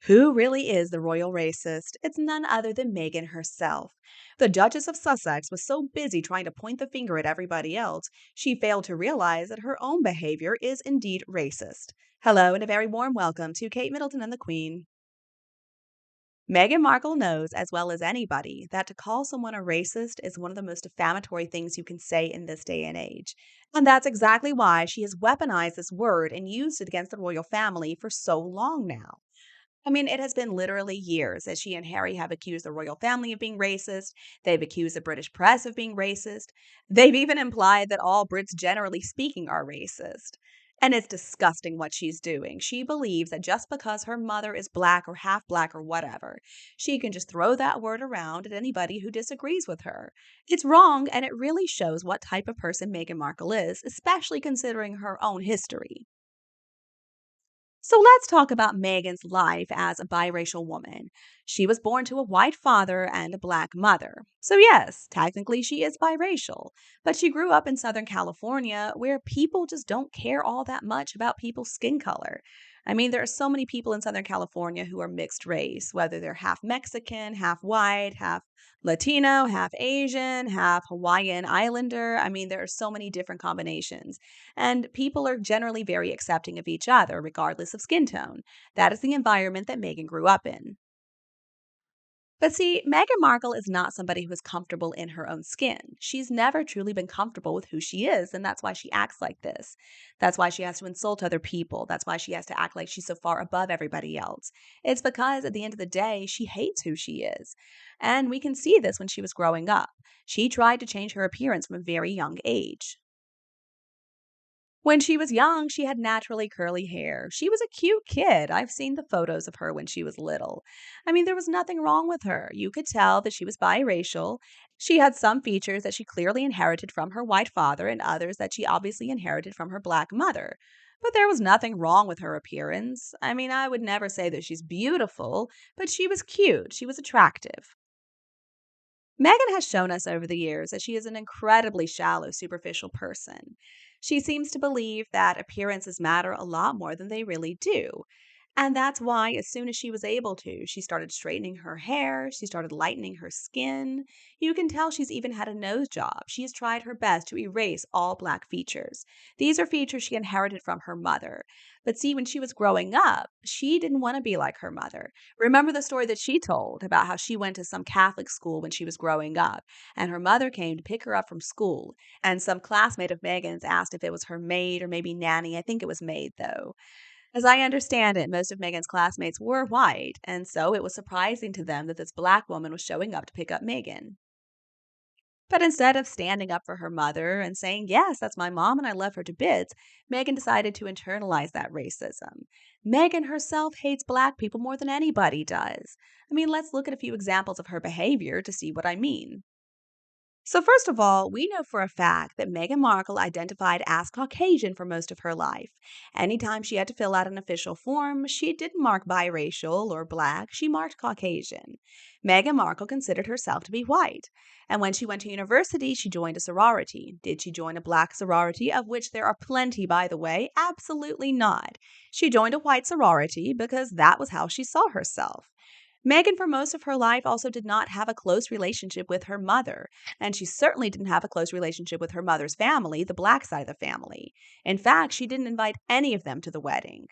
Who really is the royal racist? It's none other than Meghan herself. The Duchess of Sussex was so busy trying to point the finger at everybody else, she failed to realize that her own behavior is indeed racist. Hello, and a very warm welcome to Kate Middleton and the Queen. Meghan Markle knows as well as anybody that to call someone a racist is one of the most defamatory things you can say in this day and age. And that's exactly why she has weaponized this word and used it against the royal family for so long now. It has been literally years that she and Harry have accused the royal family of being racist. They've accused the British press of being racist. They've even implied that all Brits, generally speaking, are racist. And it's disgusting what she's doing. She believes that just because her mother is black or half black or whatever, she can just throw that word around at anybody who disagrees with her. It's wrong, and it really shows what type of person Meghan Markle is, especially considering her own history. So let's talk about Meghan's life as a biracial woman. She was born to a white father and a black mother. So, yes, technically she is biracial, but she grew up in Southern California where people just don't care all that much about people's skin color. There are so many people in Southern California who are mixed race, whether they're half Mexican, half white, half Latino, half Asian, half Hawaiian Islander. There are so many different combinations. And people are generally very accepting of each other, regardless of skin tone. That is the environment that Meghan grew up in. But see, Meghan Markle is not somebody who is comfortable in her own skin. She's never truly been comfortable with who she is, and that's why she acts like this. That's why she has to insult other people. That's why she has to act like she's so far above everybody else. It's because at the end of the day, she hates who she is. And we can see this when she was growing up. She tried to change her appearance from a very young age. When she was young, she had naturally curly hair. She was a cute kid. I've seen the photos of her when she was little. There was nothing wrong with her. You could tell that she was biracial. She had some features that she clearly inherited from her white father and others that she obviously inherited from her black mother. But there was nothing wrong with her appearance. I would never say that she's beautiful, but she was cute. She was attractive. Megan has shown us over the years that she is an incredibly shallow, superficial person. She seems to believe that appearances matter a lot more than they really do. And that's why, as soon as she was able to, she started straightening her hair, she started lightening her skin. You can tell she's even had a nose job. She has tried her best to erase all black features. These are features she inherited from her mother. But see, when she was growing up, she didn't want to be like her mother. Remember the story that she told about how she went to some Catholic school when she was growing up, and her mother came to pick her up from school, and some classmate of Megan's asked if it was her maid or maybe nanny. I think it was maid, though. As I understand it, most of Megan's classmates were white, and so it was surprising to them that this black woman was showing up to pick up Megan. But instead of standing up for her mother and saying, "Yes, that's my mom and I love her to bits," Megan decided to internalize that racism. Megan herself hates black people more than anybody does. Let's look at a few examples of her behavior to see what I mean. So, first of all, we know for a fact that Meghan Markle identified as Caucasian for most of her life. Anytime she had to fill out an official form, she didn't mark biracial or black, she marked Caucasian. Meghan Markle considered herself to be white. And when she went to university, she joined a sorority. Did she join a black sorority, of which there are plenty, by the way? Absolutely not. She joined a white sorority because that was how she saw herself. Meghan, for most of her life, also did not have a close relationship with her mother, and she certainly didn't have a close relationship with her mother's family, the black side of the family. In fact, she didn't invite any of them to the wedding.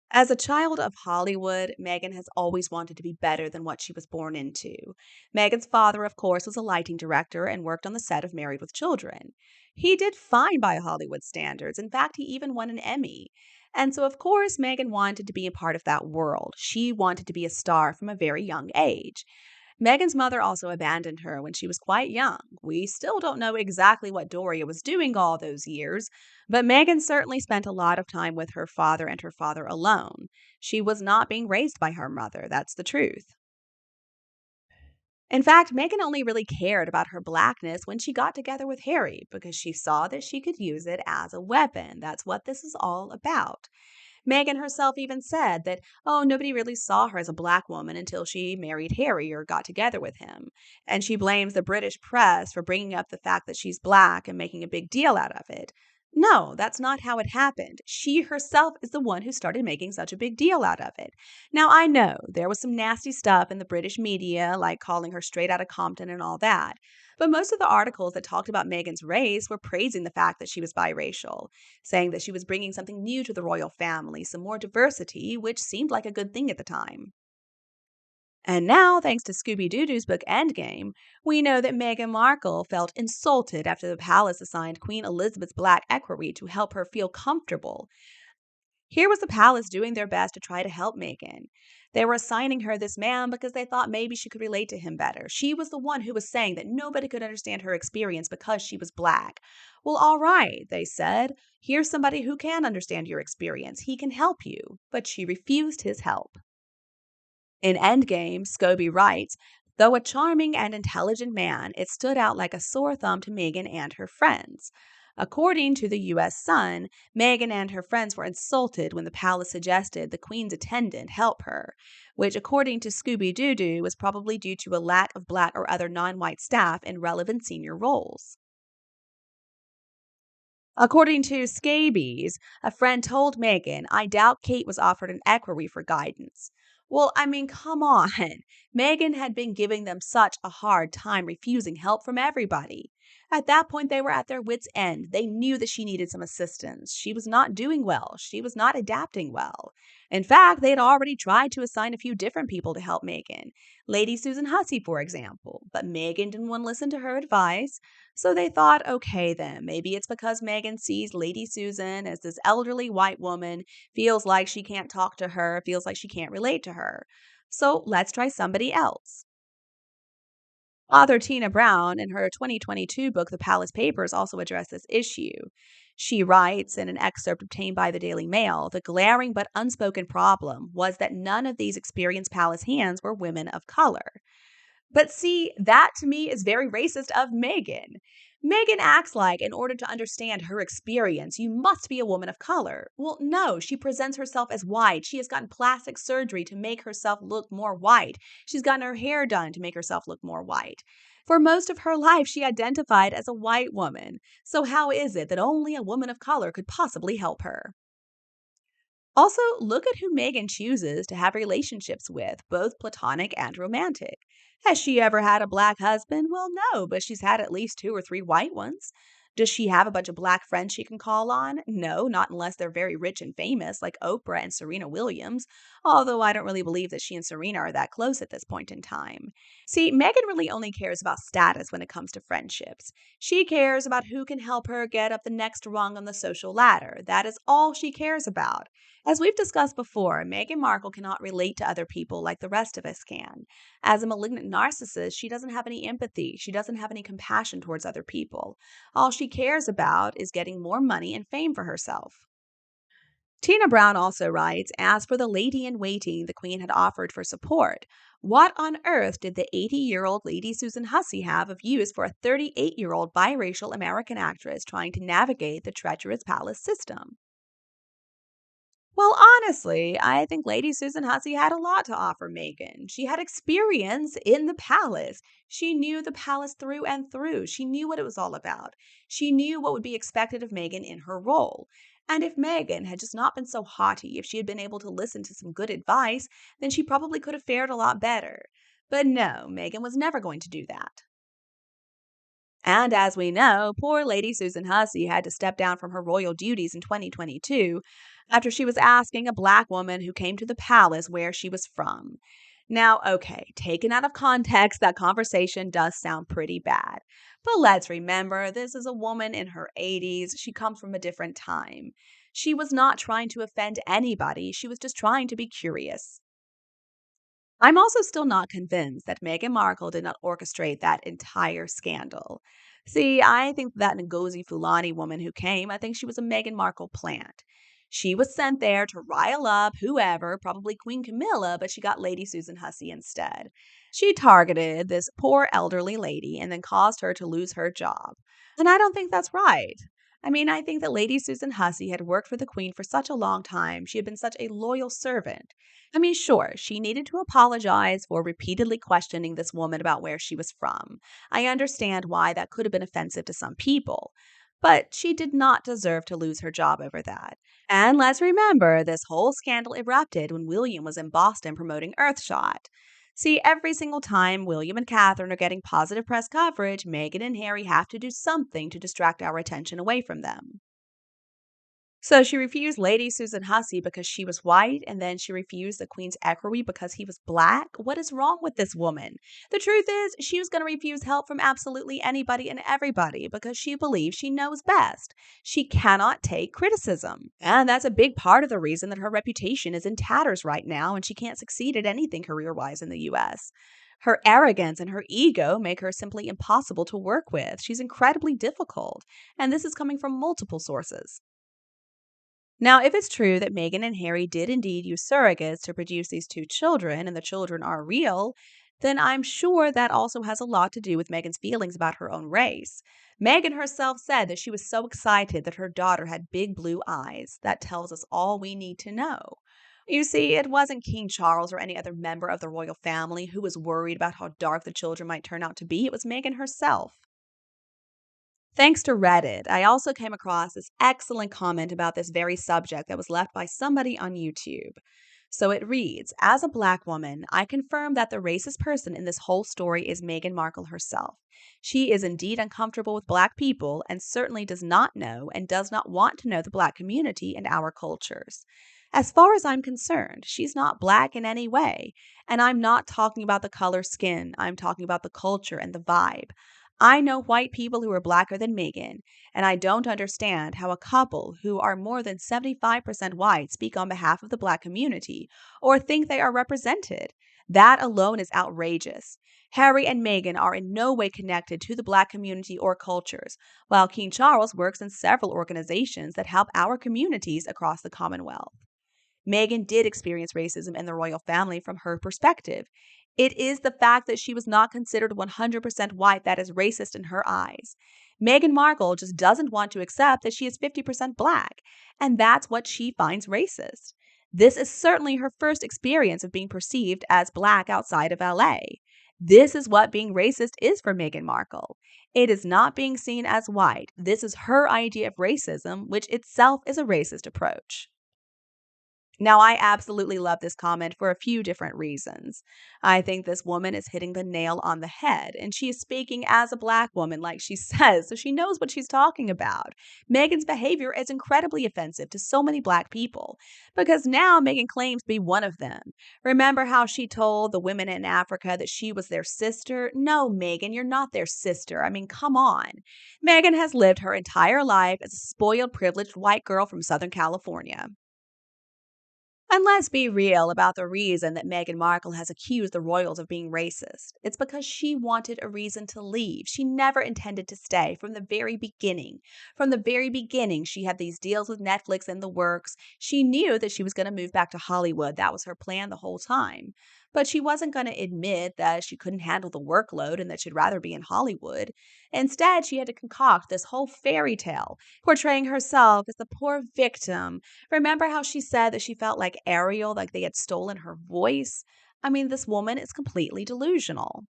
As a child of Hollywood, Meghan has always wanted to be better than what she was born into. Meghan's father, of course, was a lighting director and worked on the set of Married with Children. He did fine by Hollywood standards. In fact, he even won an Emmy. And so, of course, Meghan wanted to be a part of that world. She wanted to be a star from a very young age. Meghan's mother also abandoned her when she was quite young. We still don't know exactly what Doria was doing all those years, but Meghan certainly spent a lot of time with her father and her father alone. She was not being raised by her mother, that's the truth. In fact, Meghan only really cared about her blackness when she got together with Harry because she saw that she could use it as a weapon. That's what this is all about. Meghan herself even said that, oh, nobody really saw her as a black woman until she married Harry or got together with him. And she blames the British press for bringing up the fact that she's black and making a big deal out of it. No, that's not how it happened. She herself is the one who started making such a big deal out of it. Now, I know there was some nasty stuff in the British media, like calling her straight out of Compton and all that. But most of the articles that talked about Meghan's race were praising the fact that she was biracial, saying that she was bringing something new to the royal family, some more diversity, which seemed like a good thing at the time. And now, thanks to Scooby Doo's book Endgame, we know that Meghan Markle felt insulted after the palace assigned Queen Elizabeth's black equerry to help her feel comfortable. Here was the palace doing their best to try to help Meghan. They were assigning her this man because they thought maybe she could relate to him better. She was the one who was saying that nobody could understand her experience because she was black. Well, all right, they said. Here's somebody who can understand your experience. He can help you. But she refused his help. In Endgame, Scobie writes, though a charming and intelligent man, it stood out like a sore thumb to Meghan and her friends. According to the U.S. Sun, Meghan and her friends were insulted when the palace suggested the Queen's attendant help her, which, according to Scooby Doo, was probably due to a lack of black or other non white staff in relevant senior roles. According to Scabies, a friend told Meghan, I doubt Kate was offered an equerry for guidance. Well, I mean, come on. Meghan had been giving them such a hard time refusing help from everybody. At that point, they were at their wits' end. They knew that she needed some assistance. She was not doing well. She was not adapting well. In fact, they had already tried to assign a few different people to help Meghan. Lady Susan Hussey, for example. But Meghan didn't want to listen to her advice. So they thought, okay, then, maybe it's because Meghan sees Lady Susan as this elderly white woman, feels like she can't talk to her, feels like she can't relate to her. So let's try somebody else. Author Tina Brown, in her 2022 book, The Palace Papers, also addressed this issue. She writes in an excerpt obtained by the Daily Mail, the glaring but unspoken problem was that none of these experienced palace hands were women of color. But see, that to me is very racist of Meghan. Meghan acts like, in order to understand her experience, you must be a woman of color. Well, no, she presents herself as white. She has gotten plastic surgery to make herself look more white. She's gotten her hair done to make herself look more white. For most of her life, she identified as a white woman. So, how is it that only a woman of color could possibly help her? Also, look at who Meghan chooses to have relationships with, both platonic and romantic. Has she ever had a black husband? Well, no, but she's had at least two or three white ones. Does she have a bunch of black friends she can call on? No, not unless they're very rich and famous, like Oprah and Serena Williams, although I don't really believe that she and Serena are that close at this point in time. See, Meghan really only cares about status when it comes to friendships. She cares about who can help her get up the next rung on the social ladder. That is all she cares about. As we've discussed before, Meghan Markle cannot relate to other people like the rest of us can. As a malignant narcissist, she doesn't have any empathy. She doesn't have any compassion towards other people. All she cares about is getting more money and fame for herself. Tina Brown also writes, as for the lady in waiting the Queen had offered for support, what on earth did the 80-year-old Lady Susan Hussey have of use for a 38-year-old biracial American actress trying to navigate the treacherous palace system? Well, honestly, I think Lady Susan Hussey had a lot to offer Meghan. She had experience in the palace. She knew the palace through and through. She knew what it was all about. She knew what would be expected of Meghan in her role. And if Meghan had just not been so haughty, if she had been able to listen to some good advice, then she probably could have fared a lot better. But no, Meghan was never going to do that. And as we know, poor Lady Susan Hussey had to step down from her royal duties in 2022 after she was asking a black woman who came to the palace where she was from. Now, okay, taken out of context, that conversation does sound pretty bad. But let's remember, this is a woman in her 80s. She comes from a different time. She was not trying to offend anybody. She was just trying to be curious. I'm also still not convinced that Meghan Markle did not orchestrate that entire scandal. See, I think that Ngozi Fulani woman who came, I think she was a Meghan Markle plant. She was sent there to rile up whoever, probably Queen Camilla, but she got Lady Susan Hussey instead. She targeted this poor elderly lady and then caused her to lose her job. And I don't think that's right. I mean, I think that Lady Susan Hussey had worked for the Queen for such a long time. She had been such a loyal servant. I mean, sure, she needed to apologize for repeatedly questioning this woman about where she was from. I understand why that could have been offensive to some people. but she did not deserve to lose her job over that. And let's remember, this whole scandal erupted when William was in Boston promoting Earthshot. See, every single time William and Catherine are getting positive press coverage, Meghan and Harry have to do something to distract our attention away from them. So she refused Lady Susan Hussey because she was white, and then she refused the Queen's equerry because he was black? What is wrong with this woman? The truth is, she was going to refuse help from absolutely anybody and everybody because she believes she knows best. She cannot take criticism. And that's a big part of the reason that her reputation is in tatters right now and she can't succeed at anything career-wise in the US. Her arrogance and her ego make her simply impossible to work with. She's incredibly difficult, and this is coming from multiple sources. Now, if it's true that Meghan and Harry did indeed use surrogates to produce these two children and the children are real, then I'm sure that also has a lot to do with Meghan's feelings about her own race. Meghan herself said that she was so excited that her daughter had big blue eyes. That tells us all we need to know. You see, it wasn't King Charles or any other member of the royal family who was worried about how dark the children might turn out to be. It was Meghan herself. Thanks to Reddit, I also came across this excellent comment about this very subject that was left by somebody on YouTube. So it reads, as a black woman, I confirm that the racist person in this whole story is Meghan Markle herself. She is indeed uncomfortable with black people and certainly does not know and does not want to know the black community and our cultures. As far as I'm concerned, she's not black in any way. And I'm not talking about the color skin, I'm talking about the culture and the vibe. I know white people who are blacker than Meghan, and I don't understand how a couple who are more than 75% white speak on behalf of the black community or think they are represented. That alone is outrageous. Harry and Meghan are in no way connected to the black community or cultures, while King Charles works in several organizations that help our communities across the Commonwealth. Meghan did experience racism in the royal family from her perspective. It is the fact that she was not considered 100% white that is racist in her eyes. Meghan Markle just doesn't want to accept that she is 50% black, and that's what she finds racist. This is certainly her first experience of being perceived as black outside of LA. This is what being racist is for Meghan Markle. It is not being seen as white. This is her idea of racism, which itself is a racist approach. Now, I absolutely love this comment for a few different reasons. I think this woman is hitting the nail on the head, and she is speaking as a black woman, like she says, so she knows what she's talking about. Meghan's behavior is incredibly offensive to so many black people because now Meghan claims to be one of them. Remember how she told the women in Africa that she was their sister? No, Meghan, you're not their sister. I mean, come on. Meghan has lived her entire life as a spoiled, privileged white girl from Southern California. And let's be real about the reason that Meghan Markle has accused the royals of being racist. It's because she wanted a reason to leave. She never intended to stay from the very beginning. From the very beginning, she had these deals with Netflix in the works. She knew that she was going to move back to Hollywood. That was her plan the whole time. But she wasn't going to admit that she couldn't handle the workload and that she'd rather be in Hollywood. Instead, she had to concoct this whole fairy tale, portraying herself as the poor victim. Remember how she said that she felt like Ariel, like they had stolen her voice? I mean, this woman is completely delusional.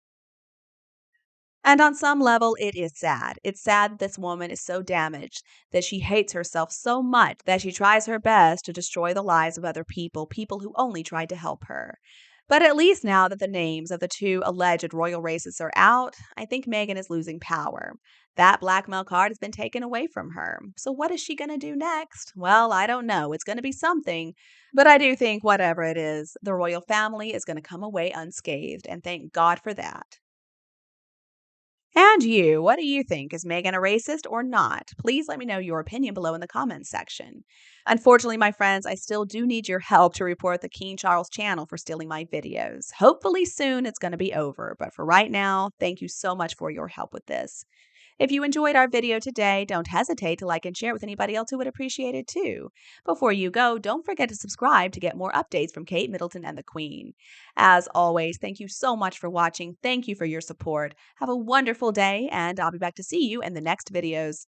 And on some level, it is sad. It's sad that this woman is so damaged that she hates herself so much that she tries her best to destroy the lives of other people, people who only tried to help her. But at least now that the names of the two alleged royal racists are out, I think Meghan is losing power. That blackmail card has been taken away from her. So what is she going to do next? Well, I don't know. It's going to be something. But I do think whatever it is, the royal family is going to come away unscathed, and thank God for that. And you, what do you think? Is Meghan a racist or not? Please let me know your opinion below in the comments section. Unfortunately, my friends, I still do need your help to report the King Charles channel for stealing my videos. Hopefully soon it's going to be over, but for right now, thank you so much for your help with this. If you enjoyed our video today, don't hesitate to like and share with anybody else who would appreciate it too. Before you go, don't forget to subscribe to get more updates from Kate Middleton and the Queen. As always, thank you so much for watching. Thank you for your support. Have a wonderful day, and I'll be back to see you in the next videos.